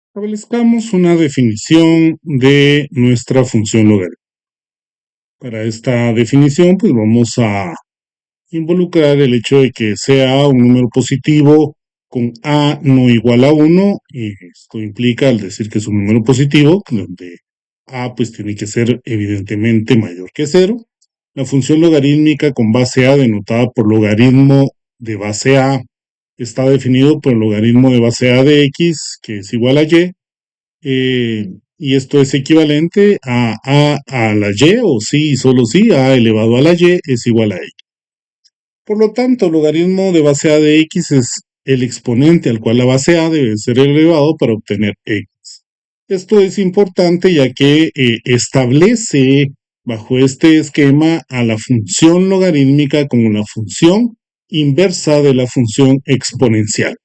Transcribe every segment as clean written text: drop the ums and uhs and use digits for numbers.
Establezcamos una definición de nuestra función logarítmica. Para esta definición, pues vamos a involucrar el hecho de que sea un número positivo con a no igual a 1, y esto implica, al decir que es un número positivo, donde a pues tiene que ser evidentemente mayor que 0. La función logarítmica con base a, denotada por logaritmo de base a, está definido por el logaritmo de base a de x, que es igual a y, y esto es equivalente a la y, o sí y solo sí, a elevado a la y es igual a x. Por lo tanto, el logaritmo de base a de x es el exponente al cual la base a debe ser elevado para obtener x. Esto es importante ya que establece bajo este esquema a la función logarítmica como la función inversa de la función exponencial.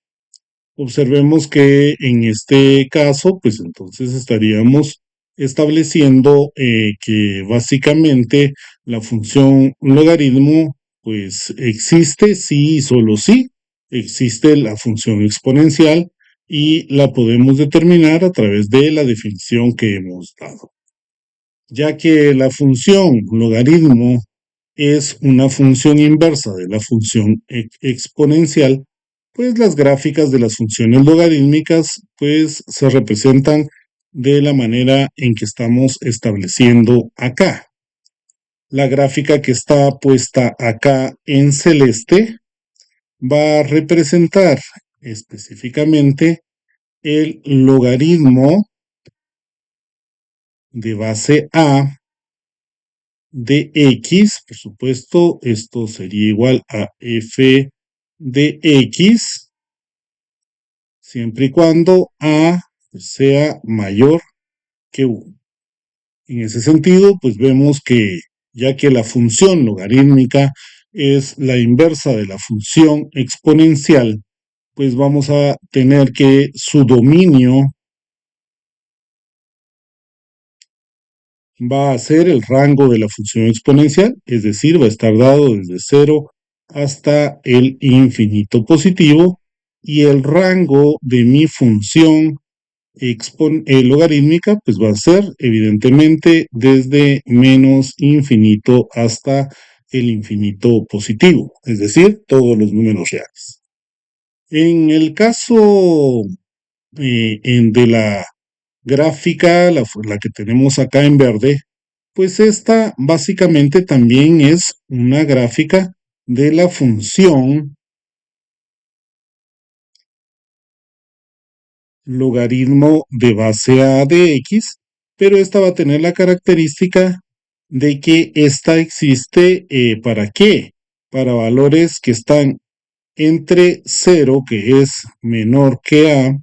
Observemos que en este caso, pues entonces estaríamos estableciendo que básicamente la función logaritmo pues existe sí y solo sí. Existe la función exponencial y la podemos determinar a través de la definición que hemos dado. Ya que la función logaritmo es una función inversa de la función exponencial, pues las gráficas de las funciones logarítmicas pues se representan de la manera en que estamos estableciendo acá. La gráfica que está puesta acá en celeste va a representar específicamente el logaritmo de base a de x, por supuesto, esto sería igual a f de x, siempre y cuando a sea mayor que 1. En ese sentido, pues vemos que ya que la función logarítmica es la inversa de la función exponencial, pues vamos a tener que su dominio va a ser el rango de la función exponencial, es decir, va a estar dado desde 0 hasta el infinito positivo, y el rango de mi función logarítmica pues va a ser evidentemente desde menos infinito hasta el infinito positivo, es decir, todos los números reales. En el caso de la gráfica, la que tenemos acá en verde, pues esta básicamente también es una gráfica de la función logaritmo de base a de x, pero esta va a tener la característica de que esta existe ¿para qué? Para valores que están entre 0, que es menor que a,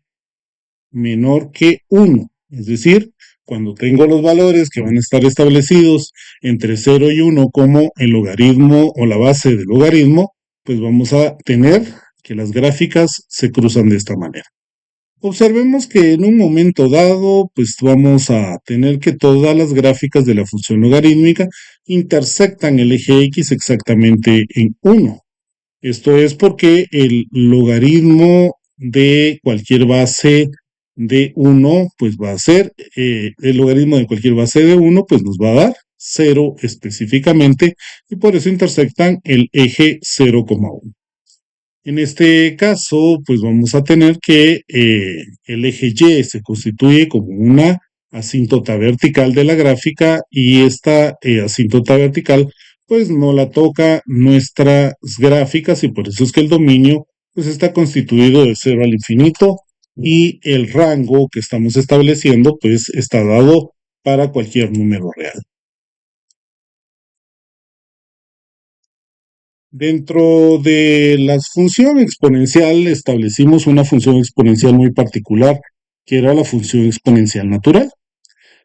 menor que 1. Es decir, cuando tengo los valores que van a estar establecidos entre 0 y 1 como el logaritmo o la base del logaritmo, pues vamos a tener que las gráficas se cruzan de esta manera. Observemos que en un momento dado, pues vamos a tener que todas las gráficas de la función logarítmica intersectan el eje X exactamente en 1. Esto es porque el logaritmo de cualquier base de 1, pues va a ser, el logaritmo de cualquier base de 1, pues nos va a dar 0 específicamente, y por eso intersectan el eje 0,1. En este caso, pues vamos a tener que el eje Y se constituye como una asíntota vertical de la gráfica, y esta asíntota vertical pues no la toca nuestras gráficas, y por eso es que el dominio pues está constituido de 0 al infinito, y el rango que estamos estableciendo pues está dado para cualquier número real. Dentro de la función exponencial establecimos una función exponencial muy particular, que era la función exponencial natural.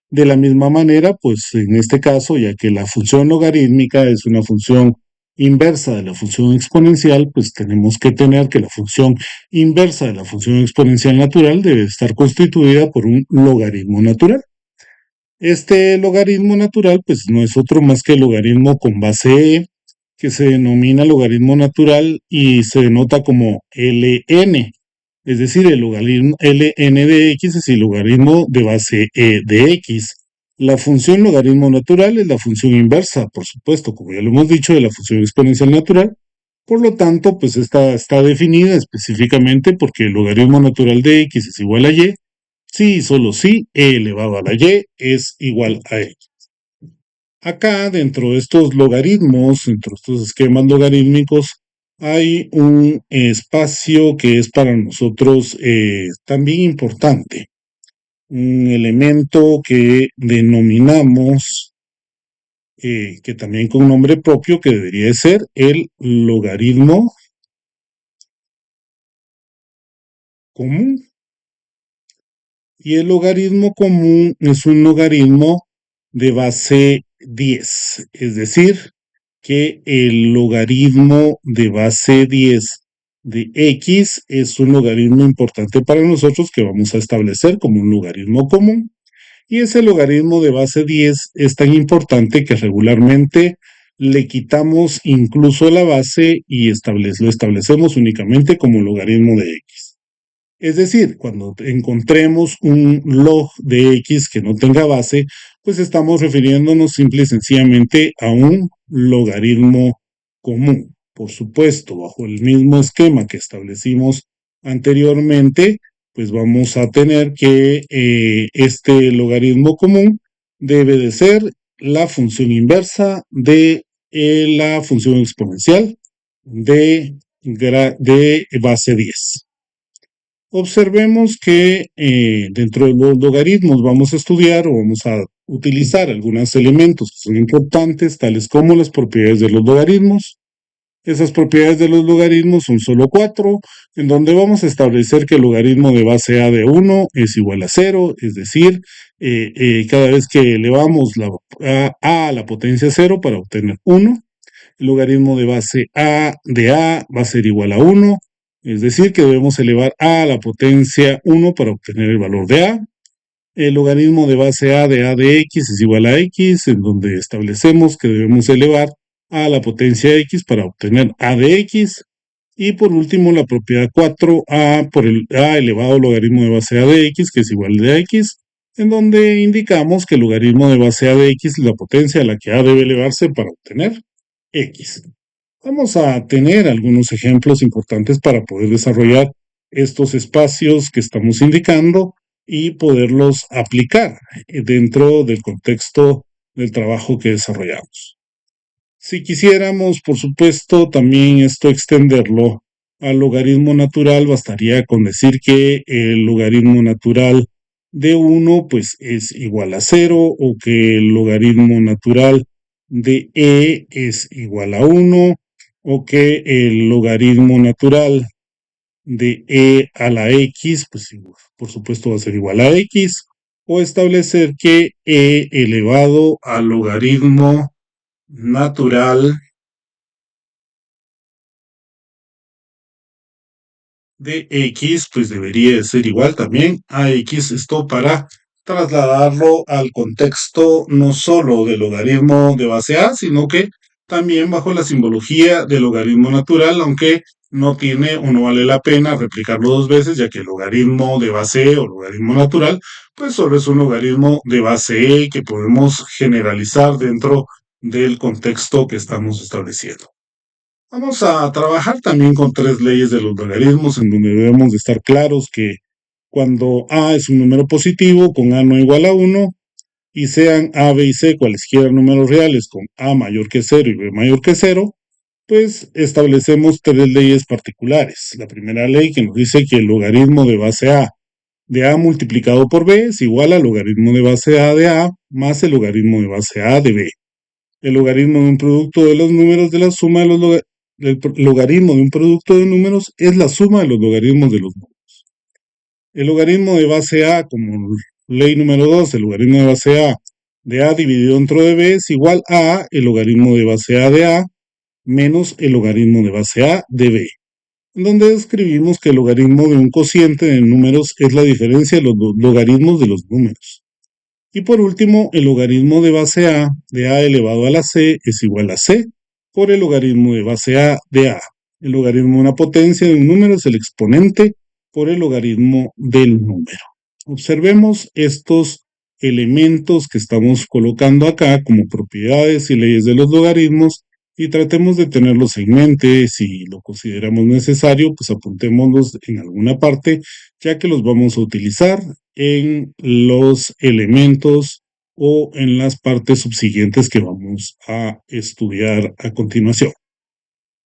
De la misma manera, pues en este caso, ya que la función logarítmica es una función inversa de la función exponencial, pues tenemos que tener que la función inversa de la función exponencial natural debe estar constituida por un logaritmo natural. Este logaritmo natural, pues no es otro más que el logaritmo con base e, que se denomina logaritmo natural y se denota como ln. Es decir, el logaritmo ln de x es el logaritmo de base e de x. La función logaritmo natural es la función inversa, por supuesto, como ya lo hemos dicho, de la función exponencial natural. Por lo tanto, pues esta está definida específicamente porque el logaritmo natural de x es igual a y, si y solo si e elevado a la y es igual a x. Acá, dentro de estos logaritmos, dentro de estos esquemas logarítmicos, hay un espacio que es para nosotros también importante, un elemento que denominamos, que también con nombre propio, que debería ser el logaritmo común. Y el logaritmo común es un logaritmo de base 10, es decir, que el logaritmo de base 10 de x es un logaritmo importante para nosotros que vamos a establecer como un logaritmo común. Y ese logaritmo de base 10 es tan importante que regularmente le quitamos incluso la base y lo establecemos únicamente como logaritmo de x. Es decir, cuando encontremos un log de x que no tenga base, pues estamos refiriéndonos simple y sencillamente a un logaritmo común. Por supuesto, bajo el mismo esquema que establecimos anteriormente, pues vamos a tener que este logaritmo común debe de ser la función inversa de la función exponencial de base 10. Observemos que dentro de los logaritmos vamos a estudiar o vamos a utilizar algunos elementos que son importantes, tales como las propiedades de los logaritmos. Esas propiedades de los logaritmos son solo 4, en donde vamos a establecer que el logaritmo de base a de 1 es igual a 0, es decir, cada vez que elevamos a la potencia 0 para obtener 1, el logaritmo de base a de a va a ser igual a 1, es decir, que debemos elevar a la potencia 1 para obtener el valor de a. El logaritmo de base a de x es igual a x, en donde establecemos que debemos elevar a la potencia x para obtener a de x. Y por último, la propiedad 4a por el a elevado logaritmo de base a de x, que es igual a x, en donde indicamos que el logaritmo de base a de x es la potencia a la que a debe elevarse para obtener x. Vamos a tener algunos ejemplos importantes para poder desarrollar estos espacios que estamos indicando y poderlos aplicar dentro del contexto del trabajo que desarrollamos. Si quisiéramos, por supuesto, también esto extenderlo al logaritmo natural, bastaría con decir que el logaritmo natural de 1 pues es igual a 0 o que el logaritmo natural de e es igual a 1 o que el logaritmo natural de e a la x, pues por supuesto va a ser igual a x, o establecer que e elevado al logaritmo natural de x, pues debería de ser igual también a x, esto para trasladarlo al contexto no solo del logaritmo de base a, sino que también bajo la simbología del logaritmo natural, aunque no tiene o no vale la pena replicarlo dos veces, ya que el logaritmo de base e o logaritmo natural, pues solo es un logaritmo de base e que podemos generalizar dentro del contexto que estamos estableciendo. Vamos a trabajar también con tres leyes de los logaritmos, en donde debemos de estar claros que cuando a es un número positivo, con a no igual a 1, y sean a, b y c cualesquiera números reales con a mayor que 0 y b mayor que 0, pues establecemos tres leyes particulares. La primera ley que nos dice que el logaritmo de base a de a multiplicado por b es igual al logaritmo de base a de a más el logaritmo de base a de b. El logaritmo de un producto de los números de la suma de los el logaritmo de un producto de números es la suma de los logaritmos de los números. El logaritmo de base a, como ley número 2, el logaritmo de base a de a dividido dentro de b es igual a el logaritmo de base a de a menos el logaritmo de base a de b, en donde describimos que el logaritmo de un cociente de números es la diferencia de los logaritmos de los números. Y por último, el logaritmo de base a de a elevado a la c es igual a c por el logaritmo de base a de a. El logaritmo de una potencia de un número es el exponente por el logaritmo del número. Observemos estos elementos que estamos colocando acá como propiedades y leyes de los logaritmos y tratemos de tenerlos en mente. Si lo consideramos necesario, pues apuntémoslos en alguna parte, ya que los vamos a utilizar en los elementos o en las partes subsiguientes que vamos a estudiar a continuación.